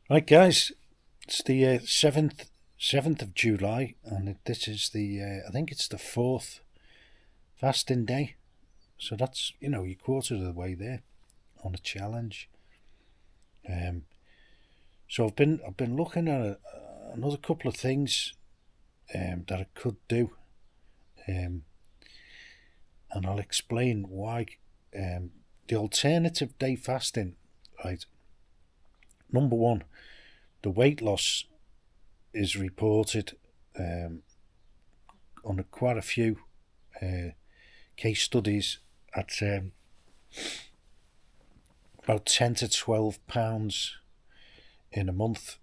Right, guys, it's the 7th of July, and this is I think it's the fourth fasting day. So that's, you're quarter of the way there on a challenge. Um, so I've been looking at another couple of things that I could do, um, and I'll explain why. The alternative day fasting, right? Number one, the weight loss is reported um, on quite a few uh, case studies at about 10 to 12 pounds in a month,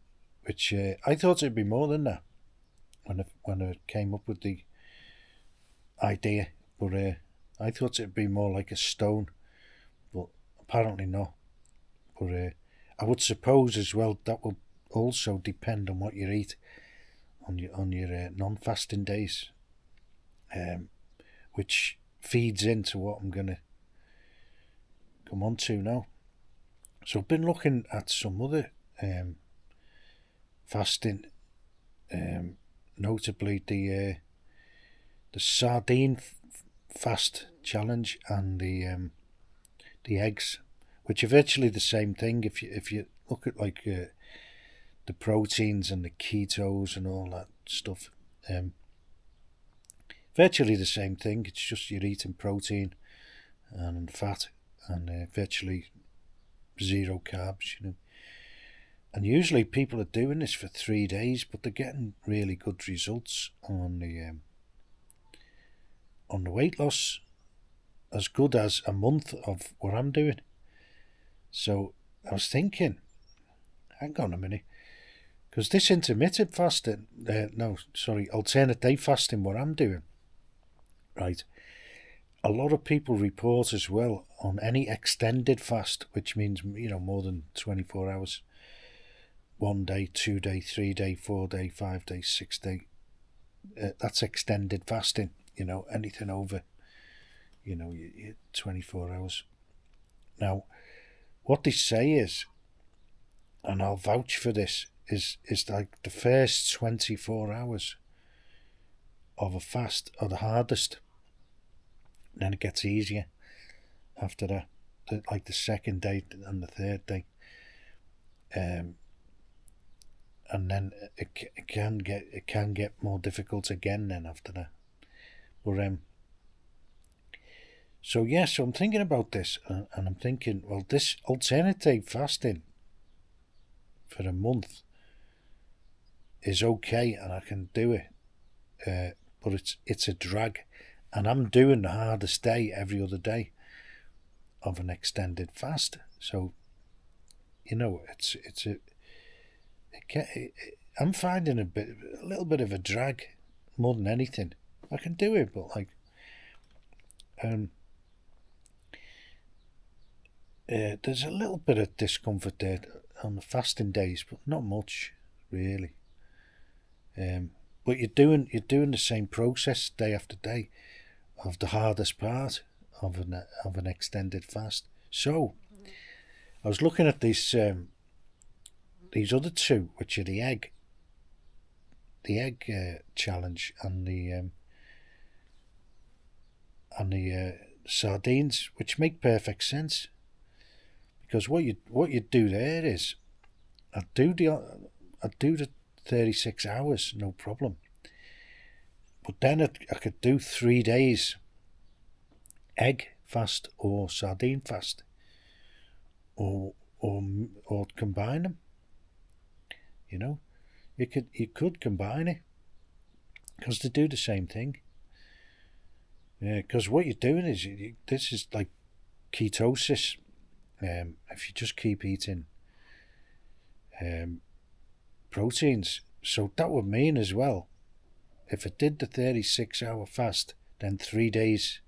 which I thought it'd be more than that when I came up with the idea, but I thought it'd be more like a stone, but apparently not. But I would suppose as well that will also depend on what you eat on your non-fasting days, um, which feeds into what I'm gonna come on to now. So I've been looking at some other fasting, notably the sardine fast challenge and the eggs, which are virtually the same thing. If you look at like the proteins and the ketos and all that stuff, virtually the same thing. It's just you're eating protein and fat and virtually zero carbs. And usually people are doing this for 3 days, but they're getting really good results on the weight loss, as good as a month of what I'm doing. So I was thinking, hang on a minute, because this intermittent fasting, no, sorry, alternate day fasting, what I'm doing, right? A lot of people report as well on any extended fast, which means more than 24 hours. 1 day, 2 day, 3 day, 4 day, 5 day, 6 day. That's extended fasting. Anything over, 24 hours. Now, what they say is, and I'll vouch for this, is like the first 24 hours of a fast are the hardest. Then it gets easier after that, like the second day and the third day. And then it can get more difficult again then after that. But so I'm thinking about this, and I'm thinking, well, this alternative fasting for a month is okay, and I can do it, but it's a drag, and I'm doing the hardest day every other day of an extended fast. So I'm finding a little bit of a drag more than anything. I can do it, but like there's a little bit of discomfort there on the fasting days, but not much really. But you're doing the same process day after day of the hardest part of an extended fast. So I was looking at these other two, which are the egg challenge and the sardines, which make perfect sense, because what you do there is I do the 36 hours, no problem, but then I could do 3 days egg fast or sardine fast, or or combine them. You know, you could combine it because they do the same thing. Yeah, because what you're doing is this is like ketosis. If you just keep eating um, proteins, so that would mean as well, if I did the 36-hour fast, then 3 days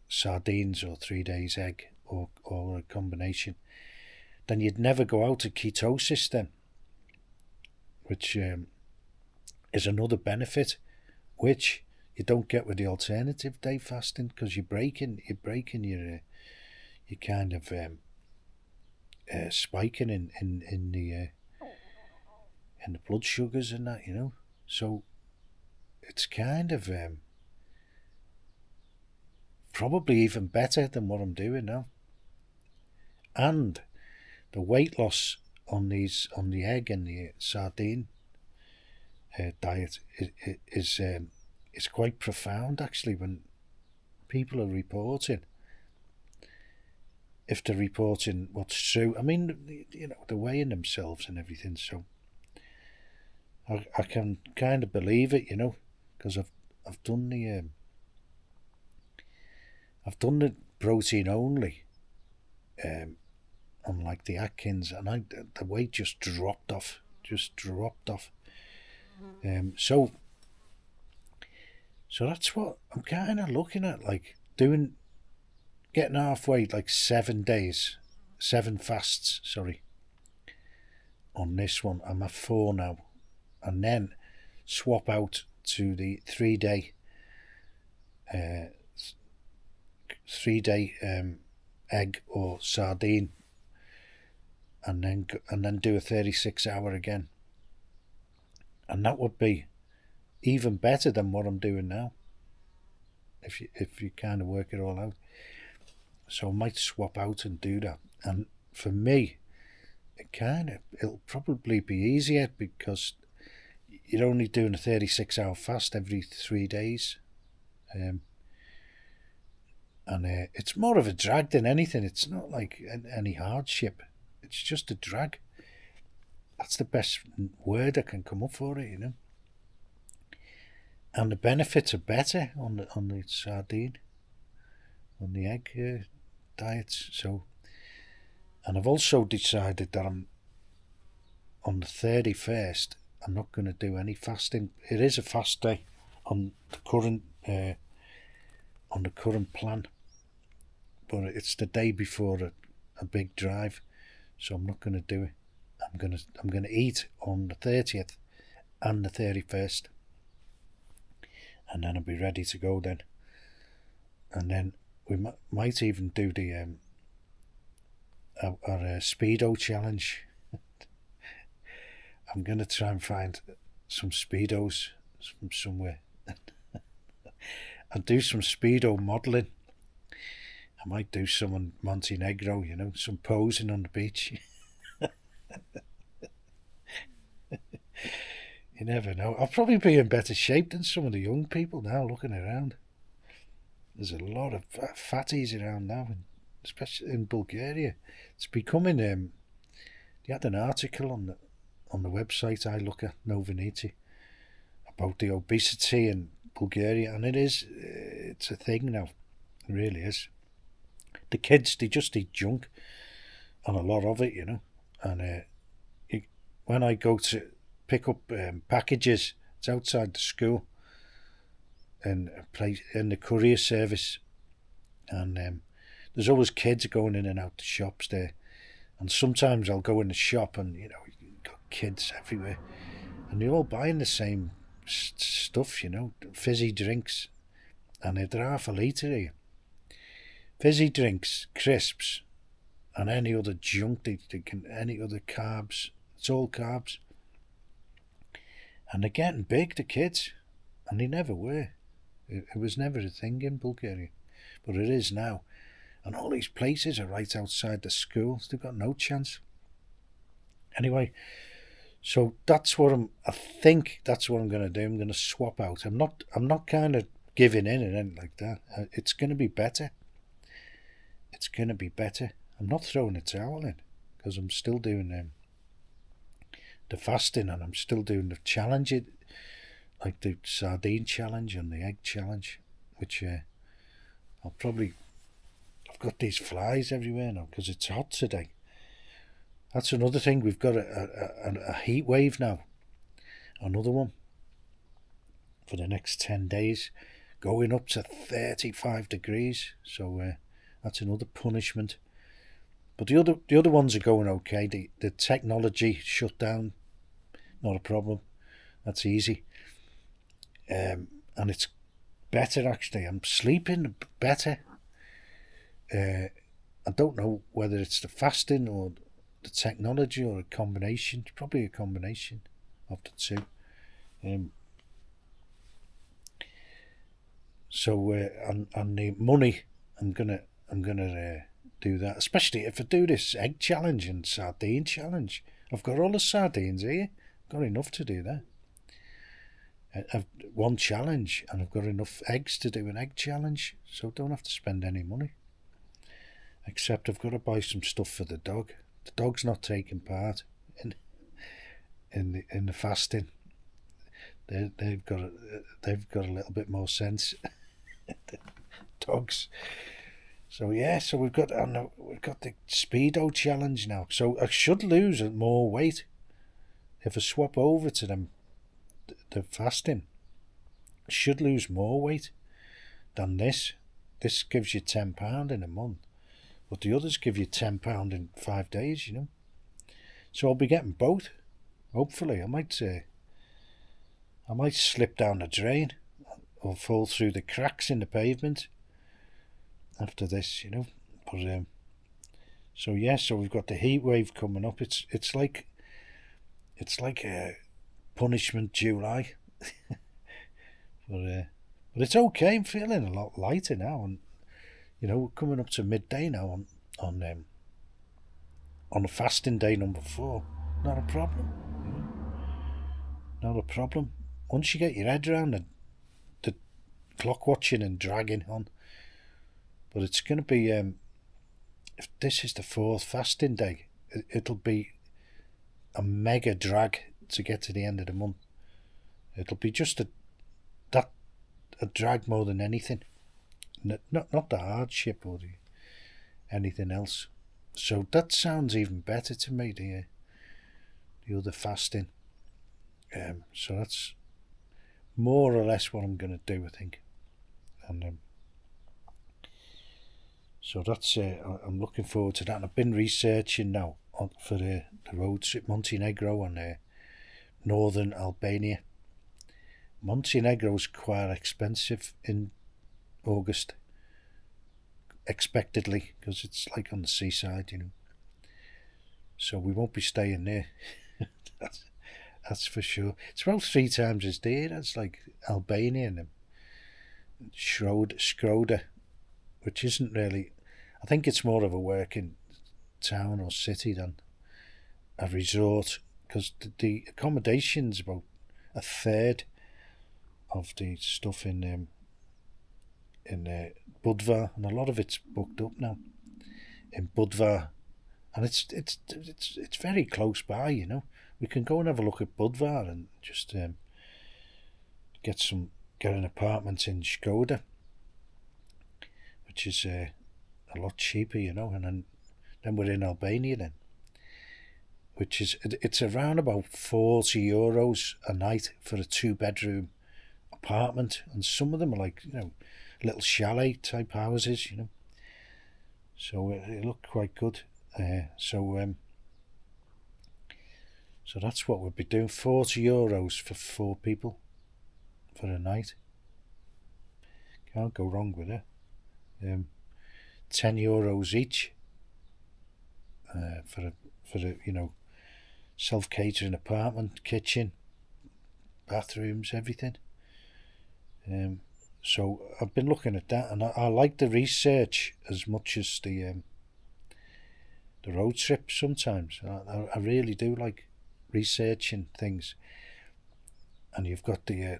sardines or 3 days egg or a combination, then you'd never go out of ketosis then, which is another benefit, which you don't get with the alternative day fasting, because you're breaking your kind of spiking in the blood sugars and that, you know. So it's kind of probably even better than what I'm doing now. And the weight loss on the egg and the sardine diet is quite profound actually. When people are reporting, if they're reporting what's true, I mean, you know, they're weighing themselves and everything, so I can kind of believe it, you know, because I've done the protein only on like the Atkins, and the weight just dropped off. So that's what I'm kind of looking at, like getting halfway, like 7 days, 7 fasts, sorry, on this one. I'm at 4 now, and then swap out to the 3 day, 3 day egg or sardine, and then do a 36-hour again, and that would be even better than what I'm doing now. If you kind of work it all out, so I might swap out and do that. And for me, it'll probably be easier because you're only doing a 36-hour fast every 3 days. And it's more of a drag than anything. It's not like any hardship. It's just a drag. That's the best word I can come up for it, you know. And the benefits are better on the sardine, on the egg diets. So, and I've also decided that I'm on the 31st. I'm not going to do any fasting. It is a fast day on the current plan, but it's the day before a big drive, so I'm not going to do it. I'm going to eat on the 30th and the 31st, and then I'll be ready to go then. And then we might even do the our Speedo challenge. I'm going to try and find some Speedos from somewhere and do some Speedo modelling. I might do some on Montenegro, you know, some posing on the beach. You never know. I'll probably be in better shape than some of the young people now looking around. There's a lot of fatties around now, especially in Bulgaria. It's becoming. They had an article on the website I look at, Noviniti, about the obesity in Bulgaria, and it's a thing now. It really is. The kids, they just eat junk, and a lot of it, you know. And when I go to pick up packages, it's outside the school, in the courier service, and there's always kids going in and out the shops there. And sometimes I'll go in the shop, and you know, you've got kids everywhere, and they're all buying the same stuff, you know, fizzy drinks, and they're half a litre here. Fizzy drinks, crisps, and any other junk any other carbs. It's all carbs. And they're getting big, the kids, and they never were. It was never a thing in Bulgaria, but it is now. And all these places are right outside the schools. They've got no chance. Anyway, so I think that's what I'm going to do. I'm going to swap out. I'm not kind of giving in and anything like that. It's going to be better. It's going to be better. I'm not throwing a towel in, because I'm still doing the fasting, and I'm still doing the challenge, like the sardine challenge and the egg challenge, which I've got these flies everywhere now because it's hot today. That's another thing. We've got a heat wave now, another one for the next 10 days, going up to 35 degrees. So that's another punishment. But the other ones are going okay. The technology shut down, not a problem. That's easy. And it's better actually. I'm sleeping better. I don't know whether it's the fasting or the technology or a combination, probably a combination of the two. So and the money, I'm gonna do that, especially if I do this egg challenge and sardine challenge. I've got all the sardines here. I've got enough to do that. I've one challenge, and I've got enough eggs to do an egg challenge, so I don't have to spend any money. Except I've got to buy some stuff for the dog. The dog's not taking part in the fasting. They've got a little bit more sense. Dogs. So yeah, so we've got the speedo challenge now. So I should lose more weight if I swap over to them. The fasting, I should lose more weight than this. This gives you £10 in a month, but the others give you £10 in 5 days. So I'll be getting both. Hopefully, I might slip down the drain or fall through the cracks in the pavement after this, But so yeah, so we've got the heat wave coming up. It's like a punishment July, but it's okay. I'm feeling a lot lighter now, and we're coming up to midday now on a fasting day number 4. Not a problem. Not a problem. Once you get your head around the clock watching and dragging on. But it's going to be, if this is the 4th fasting day, it'll be a mega drag to get to the end of the month. It'll be just a drag more than anything. Not the hardship or anything else. So that sounds even better to me, the other fasting. So that's more or less what I'm going to do, I think. And so that's I'm looking forward to that. And I've been researching now for the road trip, Montenegro and northern Albania. Montenegro's quite expensive in August, expectedly, because it's like on the seaside, So we won't be staying there. That's for sure. It's about 3 times as dear as like Albania and Skroda, which isn't really. I think it's more of a working town or city than a resort, because the accommodation's about a third of the stuff in Budva, and a lot of it's booked up now in Budva, and it's very close by. We can go and have a look at Budva and just get an apartment in Skoda, which is a lot cheaper, and then we're in Albania then, which is it's around about €40 a night for a 2-bedroom apartment, and some of them are like little chalet type houses, so it looked quite good. So that's what we'll be doing. €40 for 4 people for a night. Can't go wrong with it. €10 each for a self-catering apartment, kitchen, bathrooms, everything. So I've been looking at that, and I like the research as much as the road trip sometimes. I really do like researching things. And you've got the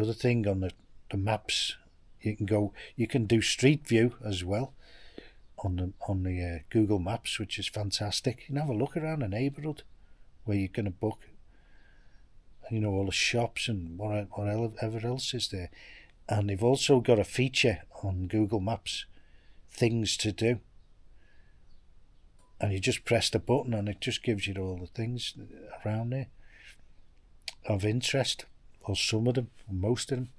other thing on the maps. You can do Street View as well on the Google Maps, which is fantastic. You can have a look around the neighbourhood where you're going to book, all the shops and whatever else is there. And they've also got a feature on Google Maps, things to do. And you just press the button and it just gives you all the things around there of interest, or some of them, or most of them.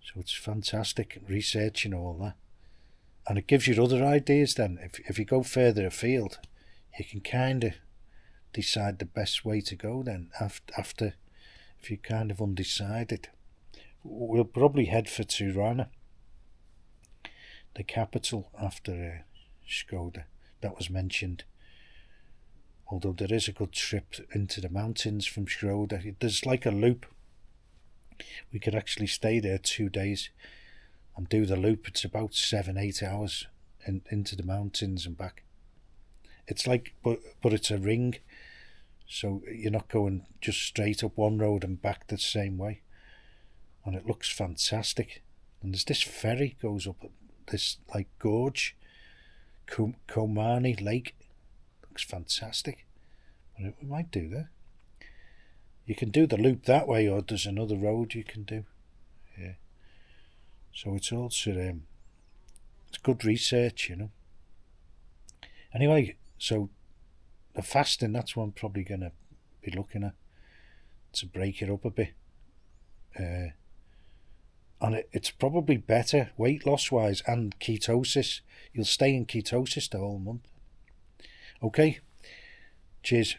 So it's fantastic researching all that. And it gives you other ideas then. If you go further afield, you can kind of decide the best way to go then after if you're kind of undecided. We'll probably head for Tirana, the capital, after Skoda. That was mentioned although there is a good trip into the mountains from Schroeder. There's like a loop. We could actually stay there 2 days and do the loop. It's about 7-8 hours into the mountains and back. It's like, but it's a ring, so you're not going just straight up one road and back the same way. And it looks fantastic. And there's this ferry goes up this like gorge, Komani Lake. Looks fantastic. But we might do that. You can do the loop that way, or there's another road you can do. Yeah. So it's also it's good research, you know. Anyway, so the fasting, that's what I'm probably going to be looking at to break it up a bit. And it's probably better weight loss wise and ketosis. You'll stay in ketosis the whole month. Okay, cheers.